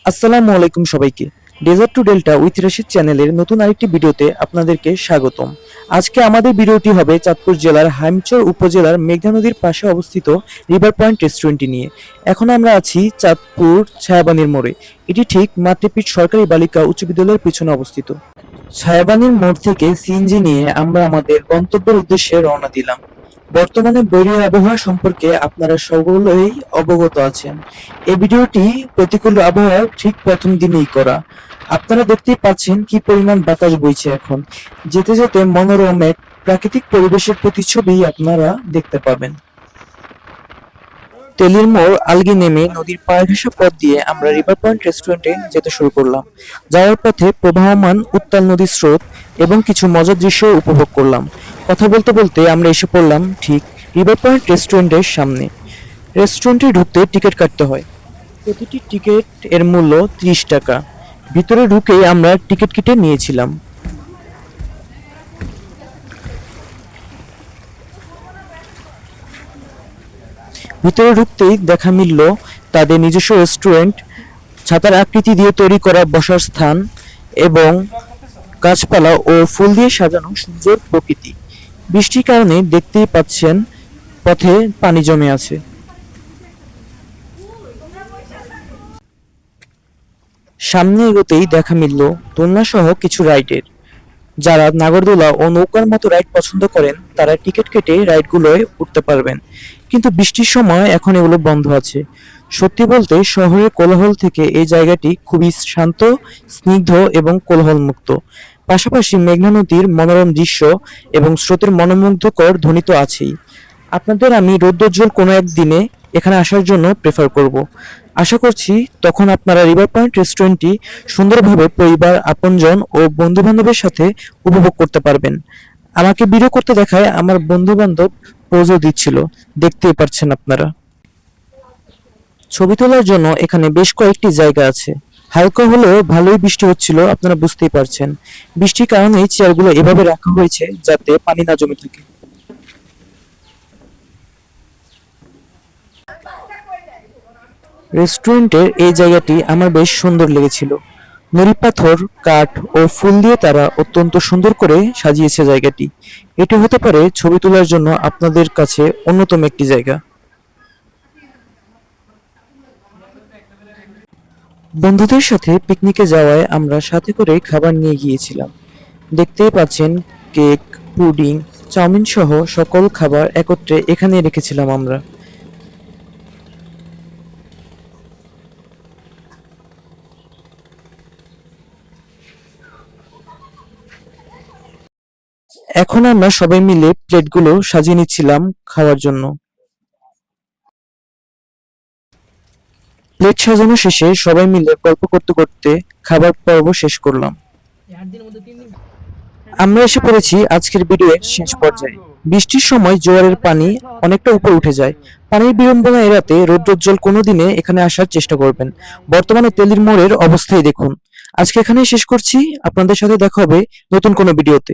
আসসালামু আলাইকুম সবাইকে। Desert to delta with Rashid চ্যানেলের নতুন আরেকটি ভিডিওতে আপনাদেরকে স্বাগতম। আজকে আমাদের ভিডিওটি হবে চাঁদপুর জেলার হাইমচর উপজেলার মেঘনা নদীর পাশে অবস্থিত রিভার পয়েন্ট রেস্টুরেন্টটি নিয়ে। এখন আমরা আছি চাঁদপুর ছায়াবানীর মোড়ে। এটি ঠিক মাতৃপীঠ সরকারি বালিকা উচ্চ বিদ্যালয়ের পিছনে অবস্থিত। ছায়াবানীর মোড় থেকে সিএনজি নিয়ে আমরা আমাদের গন্তব্যের উদ্দেশ্যে রওনা দিলাম। বর্তমানে বৈরী আবহাওয়া সম্পর্কে আপনারা সকলেই অবগত আছেন। এই ভিডিওটি প্রতিকূল আবহাওয়ার ঠিক প্রথম দিনেই করা। আপনারা দেখতেই পাচ্ছেন কি পরিমাণ বাতাস বইছে এখন। যেতে যেতে মনোরম এক প্রাকৃতিক পরিবেশের প্রতিচ্ছবি আপনারা দেখতে পাবেন। তেলির মোড় আলগি নেমে নদীর পাড় ঘেঁষা পথ দিয়ে আমরা রিভার পয়েন্ট রেস্টুরেন্টে যেতে শুরু করলাম। যাওয়ার পথে প্রবাহমান উত্তাল নদীর স্রোত এবং কিছু মজার দৃশ্য উপভোগ করলাম। কথা বলতে বলতে আমরা এসে পড়লাম ঠিক রিভার পয়েন্ট রেস্টুরেন্টের সামনে। রেস্টুরেন্টে ঢুকতে টিকিট কাটতে হয়। প্রতিটি টিকিট এর মূল্য 30 টাকা। ভিতরে ঢুকেই আমরা টিকিট কেটে নিয়েছিলাম। ভিতরে ঢুকতেই দেখা মিলল তাদের নিজস্ব রেস্টুরেন্ট, ছাতার আকৃতি দিয়ে তৈরি করা বসার স্থান এবং গাছপালা ও ফুল দিয়ে সাজানো সুন্দর প্রকৃতি। বৃষ্টির কারণে দেখতেই পাচ্ছেন পথে পানি জমে আছে। সামনে এগোতেই দেখা মিলল দোলনা সহ কিছু রাইডের। যারা নাগরদোলা ও নৌকার মতো রাইড পছন্দ করেন তারা টিকিট কেটে রাইডগুলোয় উঠতে পারবেন, কিন্তু বৃষ্টির সময় এখন এগুলো বন্ধ আছে। সত্যি বলতে শহরের কোলাহল থেকে এই জায়গাটি খুবই শান্ত, স্নিগ্ধ এবং কোলাহলমুক্ত। পাশাপাশি মেঘনা নদীর মনোরম দৃশ্য এবং স্রোতের মনোমুগ্ধকর ধ্বনি তো আছেই। আপনাদের আমি রৌদ্রোজ্জ্বল কোনো এক দিনে এখানে আসার জন্য প্রেফার করব। আশা করছি তখন আপনারা রিভার পয়েন্ট রেস্টুরেন্টটি সুন্দরভাবে পরিবার, আপনজন ও বন্ধু বান্ধবের সাথে উপভোগ করতে পারবেন। আমাকে ভিডিও করতে দেখায় আমার বন্ধু বান্ধব পোজও দিচ্ছিল, দেখতেই পারছেন আপনারা। ছবি তোলার জন্য এখানে বেশ কয়েকটি জায়গা আছে। হালকা হলেও ভালোই বৃষ্টি হচ্ছিল, আপনারা বুঝতেই পারছেন। বৃষ্টির কারণেই চেয়ারগুলো এভাবে রাখা হয়েছে যাতে পানি না জমে থাকে। রেস্টুরেন্টের এই জায়গাটি আমার বেশ সুন্দর লেগেছিল। নুড়ি পাথর, কাঠ ও ফুল দিয়ে তারা অত্যন্ত সুন্দর করে সাজিয়েছে জায়গাটি। এটি হতে পারে ছবি তোলার জন্য আপনাদের কাছে অন্যতম একটি জায়গা। বন্ধুদের সাথে পিকনিকে যাওয়ায় আমরা সাথে করে খাবার নিয়ে গিয়েছিলাম। দেখতেই পাচ্ছেন কেক, পুডিং, চাউমিন সহ সকল খাবার একত্রে এখানে রেখেছিলাম আমরা। এখন আমরা সবাই মিলে প্লেটগুলো সাজিয়ে নিচ্ছিলাম খাওয়ার জন্য। প্লেট সাজানো শেষে সবাই মিলে গল্প করতে করতে খাবার পর্ব শেষ করলাম। আমরা এসে পড়েছি আজকের ভিডিওর শেষ পর্যায়ে। বৃষ্টির সময় জোয়ারের পানি অনেকটা উপরে উঠে যায়। পানির বিড়ম্বনা এড়াতে রৌদ্রোজ্জ্বল কোনো দিনে এখানে আসার চেষ্টা করবেন। বর্তমানে তেলির মোড়ের অবস্থায় দেখুন। আজকে এখানেই শেষ করছি। আপনাদের সাথে দেখা হবে নতুন কোনো ভিডিওতে।